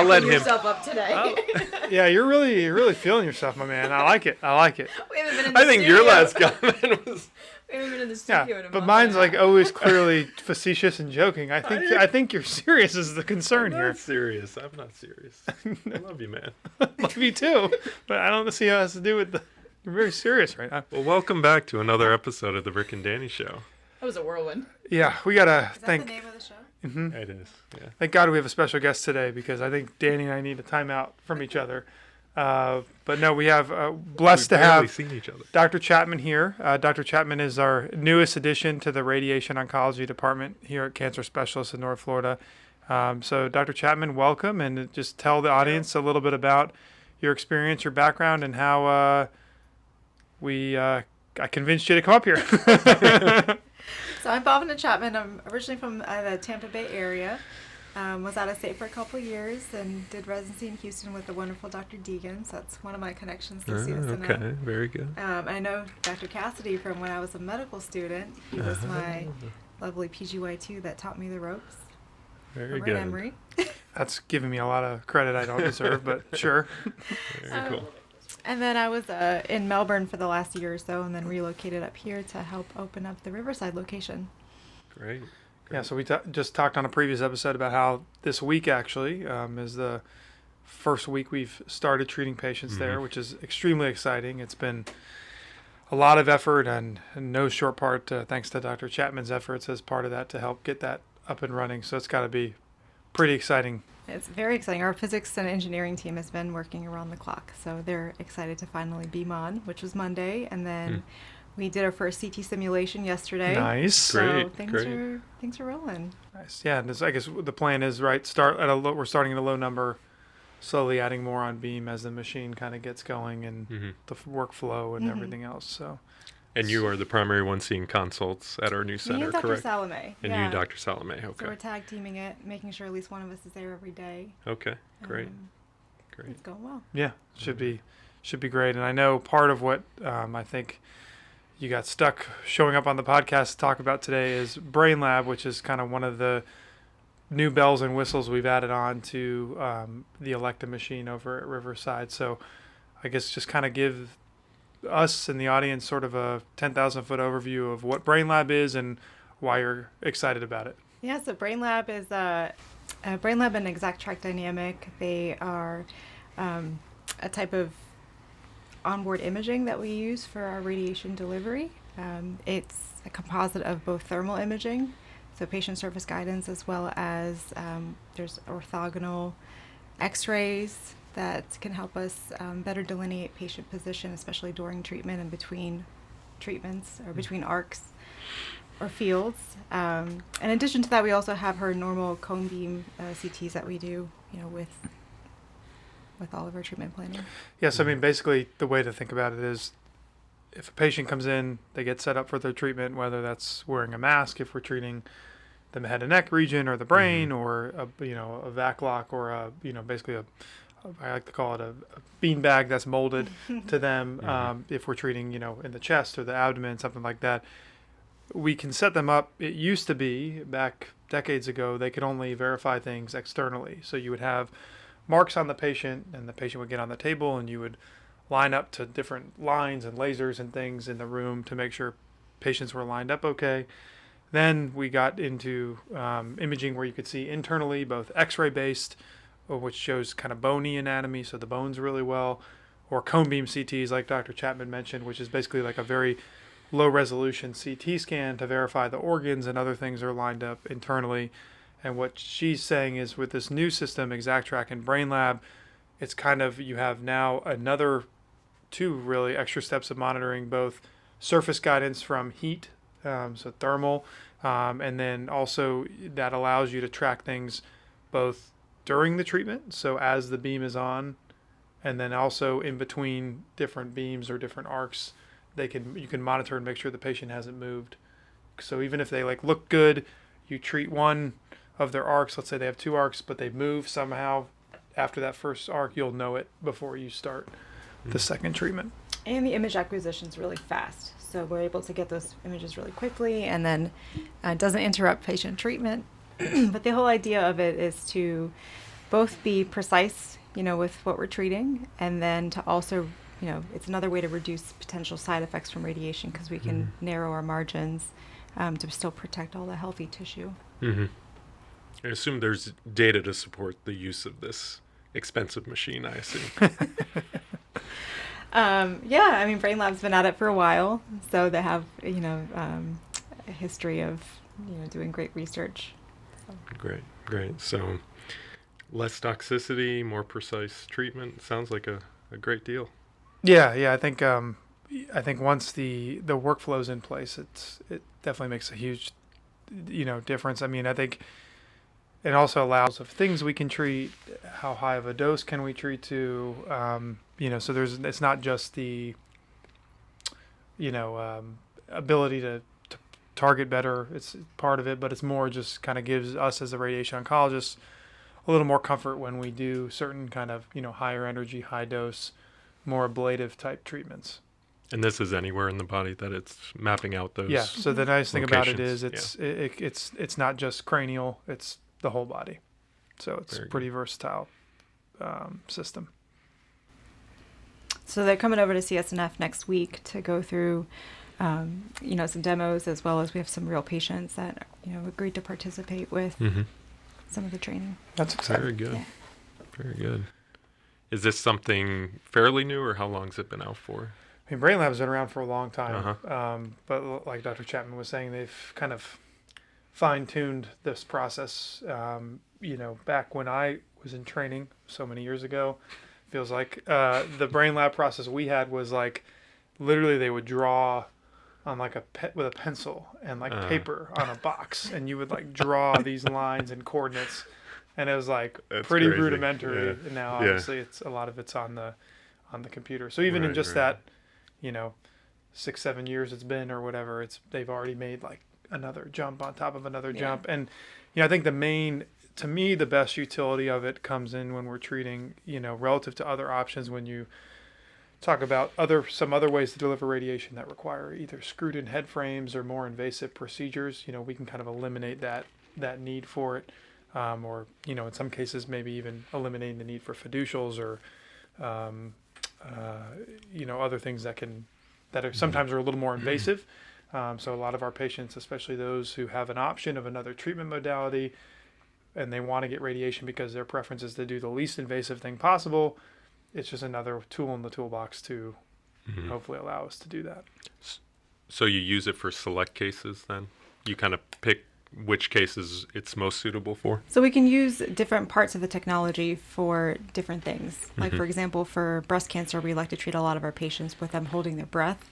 let him. Yourself up today. Yeah, you're really feeling yourself, my man. I like it. We haven't been in the I think studio. your last comment was. We haven't been in the studio in a Yeah, month but and mine's a like half. always clearly facetious and joking. I think you're serious is the concern I'm here. not serious. I'm not serious. I love you, man. Love you too, but I don't see how it has to do with the. You're very serious right now. Well, welcome back to another episode of the Rick and Danny Show. That was a whirlwind. Yeah, we gotta Is that thank. the name of the show? It is. Yeah. Thank God we have a special guest today because I think Danny and I need a timeout from each other. But no, we have blessed We've to barely have seen each other. Dr. Chapman here. Dr. Chapman is our newest addition to the Radiation Oncology Department here at Cancer Specialists in North Florida. So Dr. Chapman, welcome, and just tell the audience a little bit about your experience, your background, and how I convinced you to come up here. So I'm Bhavana Chapman. I'm originally from the Tampa Bay area. Was out of state for a couple of years and did residency in Houston with the wonderful Dr. Deegan. So that's one of my connections to CSNF. Okay, very good. I know Dr. Cassidy from when I was a medical student. He was my lovely PGY2 that taught me the ropes. Very from good. Emory. That's giving me a lot of credit I don't deserve, but sure. Very cool. And then I was in Melbourne for the last year or so and then relocated up here to help open up the Riverside location. Great. Yeah, so we just talked on a previous episode about how this week actually is the first week we've started treating patients there, which is extremely exciting. It's been a lot of effort and in no short part thanks to Dr. Chapman's efforts as part of that to help get that up and running. So it's got to be pretty exciting. It's very exciting. Our physics and engineering team has been working around the clock. So they're excited to finally beam on, which was Monday. And then we did our first CT simulation yesterday. Nice. So Great. things are rolling. Nice. Yeah, and I guess the plan is, right, we're starting at a low number, slowly adding more on beam as the machine kind of gets going and the workflow and everything else. So. And you are the primary one seeing consults at our new Me center, and Dr. correct? Salome. And you and Dr. Salome, So okay. we're tag teaming it, making sure at least one of us is there every day. Okay, great. Great. It's going well. Yeah, should be great. And I know part of what I think you got stuck showing up on the podcast to talk about today is Brain Lab, which is kind of one of the new bells and whistles we've added on to the Electa machine over at Riverside. So I guess just kind of give us and the audience sort of a 10,000-foot overview of what Brain Lab is and why you're excited about it. Yeah, so Brain Lab is Brain Lab and Exact Track Dynamic. They are a type of onboard imaging that we use for our radiation delivery. It's a composite of both thermal imaging, so patient surface guidance, as well as there's orthogonal x-rays that can help us better delineate patient position, especially during treatment and between treatments or between arcs or fields. In addition to that, we also have her normal cone beam CTs that we do, with all of our treatment planning. Yes, I mean, basically the way to think about it is if a patient comes in, they get set up for their treatment, whether that's wearing a mask if we're treating the head and neck region or the brain or a vac lock or basically I like to call it a bean bag that's molded to them. If we're treating, in the chest or the abdomen, something like that, we can set them up. It used to be back decades ago, they could only verify things externally. So you would have marks on the patient and the patient would get on the table and you would line up to different lines and lasers and things in the room to make sure patients were lined up okay. Then we got into imaging where you could see internally, both x-ray based, which shows kind of bony anatomy, so the bones really well, or cone beam CTs like Dr. Chapman mentioned, which is basically like a very low resolution CT scan to verify the organs and other things are lined up internally. And what she's saying is with this new system, Exact Track and Brain Lab, it's kind of, you have now another two really extra steps of monitoring, both surface guidance from heat, so thermal, and then also that allows you to track things both during the treatment, so as the beam is on, and then also in between different beams or different arcs, you can monitor and make sure the patient hasn't moved. So even if they look good, you treat one of their arcs, let's say they have two arcs, but they move somehow after that first arc, you'll know it before you start the second treatment. And the image acquisition is really fast. So we're able to get those images really quickly, and then it doesn't interrupt patient treatment. But the whole idea of it is to both be precise, with what we're treating, and then to also, it's another way to reduce potential side effects from radiation because we can narrow our margins to still protect all the healthy tissue. Mm-hmm. I assume there's data to support the use of this expensive machine, I assume. Yeah, I mean, Brain Lab's been at it for a while, so they have, a history of, doing great research. So. Great. So less toxicity, more precise treatment. Sounds like a great deal. Yeah. I think once the workflow's in place, it definitely makes a huge, difference. I mean, I think it also allows of things we can treat. How high of a dose can we treat to? So it's not just the, ability to target better. It's part of it, but it's more just kind of gives us as a radiation oncologist a little more comfort when we do certain kind of, higher energy, high dose, more ablative type treatments. And this is anywhere in the body that it's mapping out those. Yeah. So the nice thing about it is locations. it's not just cranial; it's the whole body. So it's Very a pretty versatile system. So they're coming over to CSNF next week to go through, some demos, as well as we have some real patients that, agreed to participate with some of the training. That's exciting. Very good. Yeah. Very good. Is this something fairly new, or how long's it been out for? I mean, Brain Lab's been around for a long time, Uh-huh. but like Dr. Chapman was saying, they've kind of fine-tuned this process. Back when I was in training so many years ago, feels like the Brain Lab process we had was like literally they would draw on like with a pencil and like paper on a box, and you would like draw these lines and coordinates, and it was like pretty crazy. rudimentary. Yeah. And now obviously it's a lot of it's on the computer. So even in just that, 6-7 years it's been or whatever, they've already made like another jump on top of another jump. And I think to me the best utility of it comes in when we're treating, relative to other options, when you talk about some other ways to deliver radiation that require either screwed in head frames or more invasive procedures. We can kind of eliminate that need for it, or in some cases maybe even eliminating the need for fiducials or other things that are sometimes are a little more invasive. So a lot of our patients, especially those who have an option of another treatment modality and they want to get radiation because their preference is to do the least invasive thing possible, it's just another tool in the toolbox to hopefully allow us to do that. So you use it for select cases then? You kind of pick which cases it's most suitable for? So we can use different parts of the technology for different things. Like, for example, for breast cancer, we like to treat a lot of our patients with them holding their breath.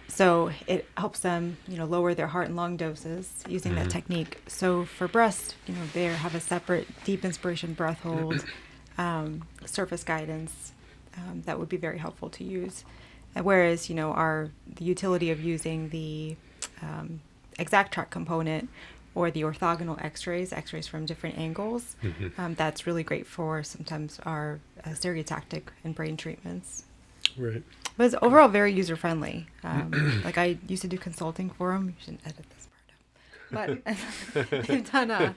So it helps them, lower their heart and lung doses using that technique. So for breast, they have a separate deep inspiration breath hold, surface guidance that would be very helpful to use. Whereas, the utility of using the exact track component or the orthogonal x-rays from different angles, that's really great for sometimes our stereotactic and brain treatments. Right. But it's overall very user-friendly. Like I used to do consulting for them. You shouldn't edit this part out. But they've done,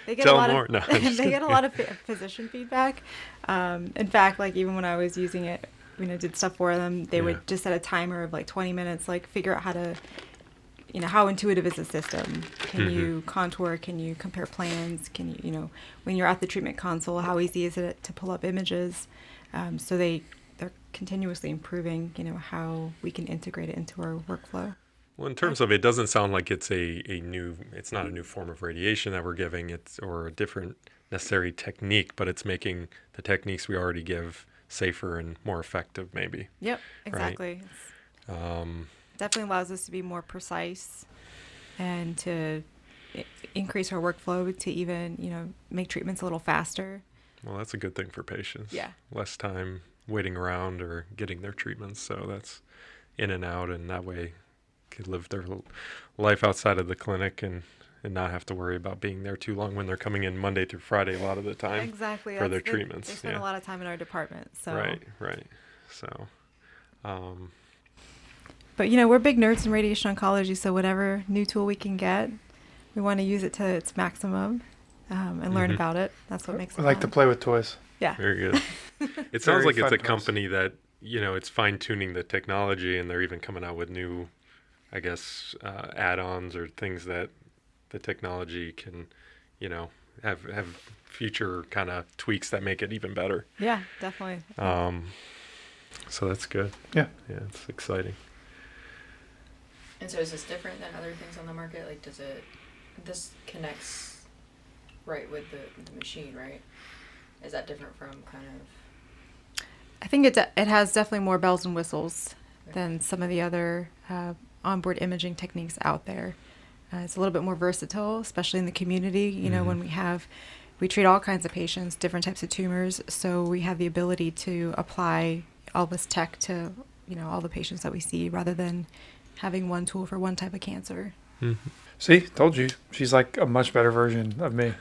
they get Tell a lot more. of, No, I'm just they get a lot of physician feedback. In fact, like even when I was using it, did stuff for them, they would just set a timer of like 20 minutes, like figure out how to, how intuitive is the system? Can you contour? Can you compare plans? Can you, when you're at the treatment console, how easy is it to pull up images? So they're continuously improving, how we can integrate it into our workflow. Well, in terms of it, doesn't sound like it's it's not a new form of radiation that we're giving, or a different necessary technique, but it's making the techniques we already give safer and more effective, maybe. Yep, exactly. Right? Definitely allows us to be more precise and to increase our workflow to even, make treatments a little faster. Well, that's a good thing for patients. Yeah. Less time waiting around or getting their treatments. So that's in and out, and that way could live their life outside of the clinic and not have to worry about being there too long when they're coming in Monday through Friday a lot of the time. Exactly. For their treatments. They spend a lot of time in our department. So. Right. So, but we're big nerds in radiation oncology, so whatever new tool we can get, we want to use it to its maximum. and learn about it. That's what makes it I like to fun. play with toys. Yeah. Very good. It sounds Very like it's fun a toys. company that, it's fine tuning the technology, and they're even coming out with new, I guess, add-ons or things that the technology can, have future kind of tweaks that make it even better. Yeah, definitely. So that's good. Yeah. Yeah, it's exciting. And so is this different than other things on the market? Like, this connects right with the machine, right? Is that different from kind of... I think it has definitely more bells and whistles than some of the other onboard imaging techniques out there. It's a little bit more versatile, especially in the community. When we treat all kinds of patients, different types of tumors, so we have the ability to apply all this tech to, all the patients that we see, rather than having one tool for one type of cancer. Mm-hmm. See, told you. She's like a much better version of me.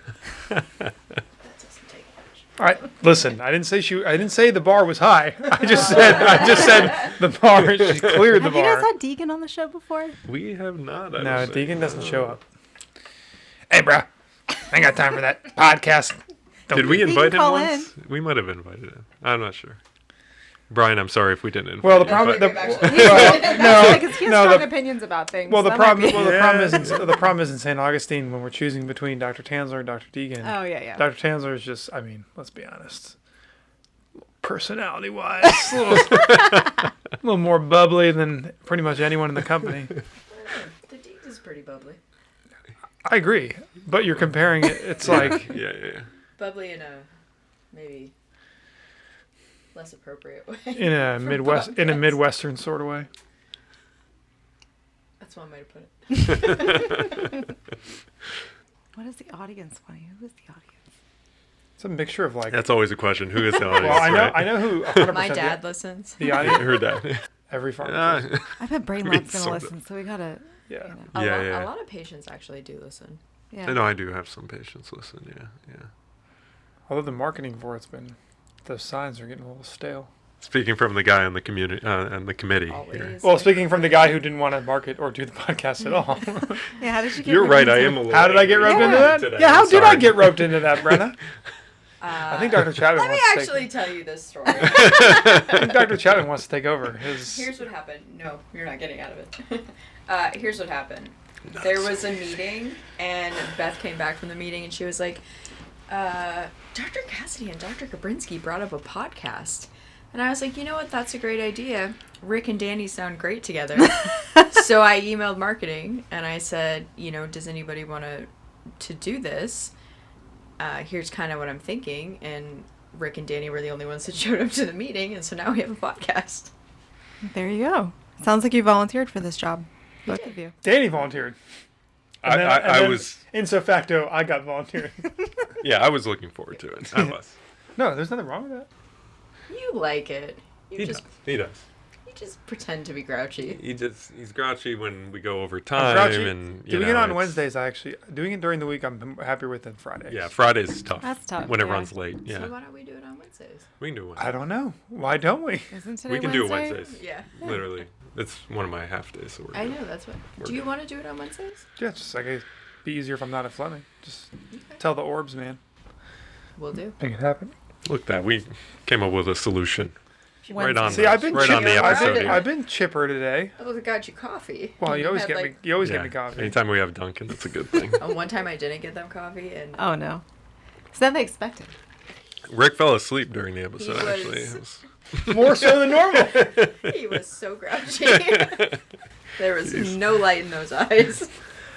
That doesn't take much. All right, listen. I didn't say the bar was high. I just said the bar. She cleared the Have you guys bar. had Deegan on the show before? We have not. I No, don't think. Deegan doesn't show up. Hey, bro, I ain't got time for that podcast. Did we can invite him call once? We might have invited him. I'm not sure. Brian, I'm sorry if we didn't invite Well, the you, problem. but- Because he has no, strong the- opinions about things. Well, the so that might problem. be- Well, the problem is in St. Augustine when we're choosing between Dr. Tanzler and Dr. Deegan. Oh, yeah. Dr. Tanzler is just. I mean, let's be honest. Personality-wise, a little more bubbly than pretty much anyone in the company. The Dean is pretty bubbly. I agree, but you're comparing it. It's like yeah. Bubbly in a maybe less appropriate way. in a for Midwestern podcasts. sort of way. That's one way to put it. What is the audience wanting? Who is the audience? It's a mixture of like. That's always a question. Who is the audience? Well, right? I know who. 100% My dad listens. The audience. Heard that. Every pharmacist. I bet Brain I mean, Lab's going to sort of. listen, so we got to, Yeah. Yeah. A lot of patients actually do listen. yeah. I know I do have some patients listen. Yeah. Although the marketing for it's been, those signs are getting a little stale. Speaking from the guy on the community and the committee here. Always. Well, speaking from the guy who didn't want to market or do the podcast at all. Yeah, how did you get You're rid right. of I it? am a little. How did I get roped angry into that? today. Yeah, how I'm did I sorry. get roped into that, Brenna? I think Dr. Chapman Let me wants to actually tell you this story. I think Dr. Chapman wants to take over. Here's what happened. No, you're not getting out of it. Here's what happened. There was a meeting, and Beth came back from the meeting, and she was like, Dr. Cassidy and Dr. Kabrinsky brought up a podcast. And I was like, you know what? That's a great idea. Rick and Danny sound great together. So I emailed marketing, and I said, does anybody want to do this? Here's kind of what I'm thinking. And Rick and Danny were the only ones that showed up to the meeting, and so now we have a podcast. There you go. Sounds like you volunteered for this job. Both of you. Danny volunteered. I then was. Ipso facto, I got volunteered. Yeah, I was looking forward to it. I was. No, there's nothing wrong with that. You like it. He does. He does. You just pretend to be grouchy. He's grouchy when we go over I'm time, grouchy. and Doing it on it's- Wednesdays, doing it during the week, I'm happier with than Fridays. Yeah, Friday's is tough. That's tough, when it yeah. runs late. Yeah, So why don't we do it on Wednesdays? we can do it. I don't know. Why don't we? Isn't today We can do it Wednesday? Wednesdays. Yeah. Literally, it's one of my half days. So we're I good. know, that's what. We're Do you good. want to do it on Wednesdays? Yeah, it's just like it'd be easier if I'm not at Fleming. Just tell the orbs, man. We'll do. Make it happen. Look, that we came up with a solution. Right on. Wednesday. See, I've been right on the chipper. episode. I've I've been chipper today. Oh, they got you coffee. Well, you always had, get like- me. You always Yeah. get me coffee. Anytime we have Duncan, that's a good thing. Oh, one time I didn't get them coffee, and Oh, no. Is that they expected? Rick fell asleep during the episode. was- Actually, it was- More so than normal. he was so grouchy. There was no light in those eyes.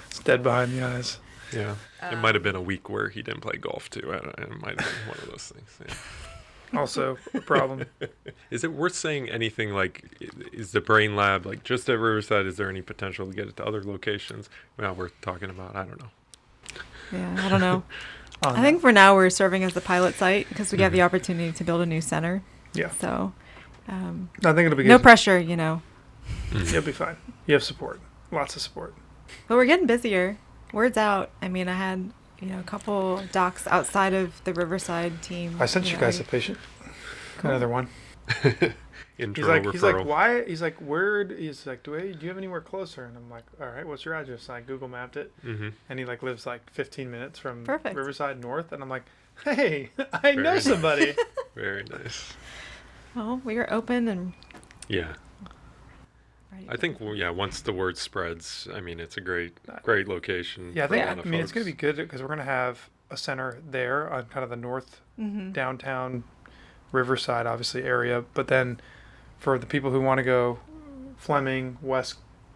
It's dead behind the eyes. yeah. It might have been a week where he didn't play golf too. I don't, it might have been one of those things. Yeah. Also a problem. Is it worth saying anything like, is the brain lab like just at Riverside? Is there any potential to get it to other locations? Well, we're talking about, I don't know. Yeah, I don't know. Oh, I think for now we're serving as the pilot site because we have the opportunity to build a new center. Yeah. So, I think it'll be good. no pressure, you know. You'll be fine. You have support. Lots of support. But we're getting busier. Word's out. I mean, I had, a couple docs outside of the Riverside team. I sent you guys a patient. Another one. internal He's like, referral. why? He's like, where? He's like, do you have anywhere closer? And I'm like, all right, what's your address? And I Google mapped it, Mm-hmm. and he like lives like 15 minutes from Perfect. Riverside North, and I'm like, hey, I know nice. somebody. Very nice. Well, we are open and Yeah. ready. I think, well, yeah, once the word spreads, I mean, it's a great location. Yeah, I for think a lot of it's gonna be folks. good because we're gonna have a center there on kind of the north Mm-hmm. downtown Riverside, obviously area, but then for the people who want to go Fleming West,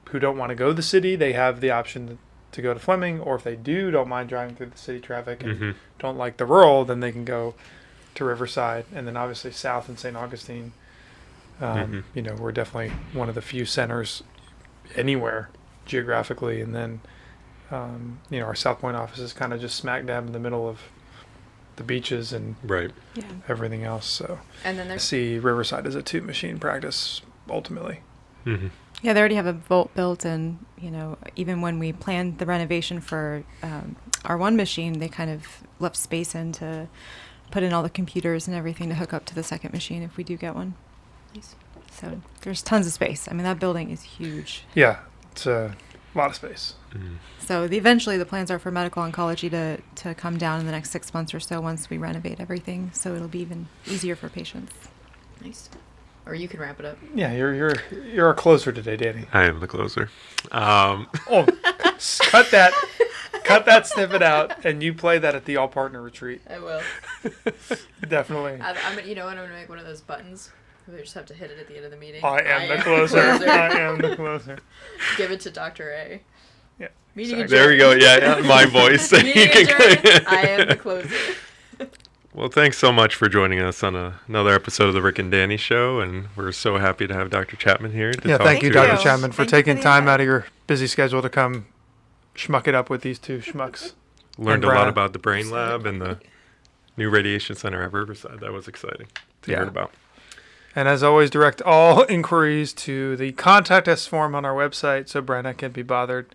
who don't want to go to the city, they have the option to go to Fleming, or if they don't mind driving through the city traffic and Mm-hmm. don't like the rural, then they can go to Riverside, and then obviously south in St. Augustine. Mhm. You know, we're definitely one of the few centers anywhere geographically, and then you know, our South Point office is kind of just smack dab in the middle of the beaches and Right. Yeah. everything else. So And then I there's see Riverside as a 2-machine practice ultimately. Mm-hmm. Yeah, they already have a vault built, and even when we planned the renovation for our one machine, they kind of left space in to put in all the computers and everything to hook up to the second machine if we do get one. Nice. So there's tons of space. I mean, that building is huge. Yeah, it's a lot of space. Mm-hmm. So eventually the plans are for medical oncology to come down in the next 6 months or so once we renovate everything. So it'll be even easier for patients. nice. Or you can wrap it up. Yeah, you're a closer today, Danny. I am the closer. Oh, cut that snippet out, and you play that at the all partner retreat. I will. Definitely. I'm you know what? I'm gonna make one of those buttons. We just have to hit it at the end of the meeting. I am the closer. I am the closer. Give it to Dr. A. Yeah. Meeting Exactly. There we go. Yeah, my voice. Meeting adjourned. I am the closer. Well, thanks so much for joining us on another episode of the Rick and Danny Show, and we're so happy to have Dr. Chapman here to Yeah, talk thank you, to Dr. us. Chapman, for Thank you for taking the time invite. out of your busy schedule to come schmuck it up with these two schmucks. Learned And a lot Brad. about the Brain Lab and the new radiation center at Riverside. That was exciting to Yeah. hear about. And as always, direct all inquiries to the contact us form on our website so Brenna can be bothered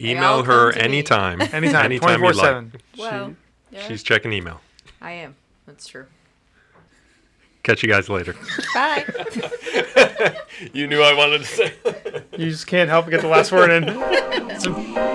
They all Email her come to me. anytime. anytime, you'd like. 24/7. Well, yeah, She's checking email. I am. That's true. Catch you guys later. Bye. You knew I wanted to say. You just can't help but get the last word in.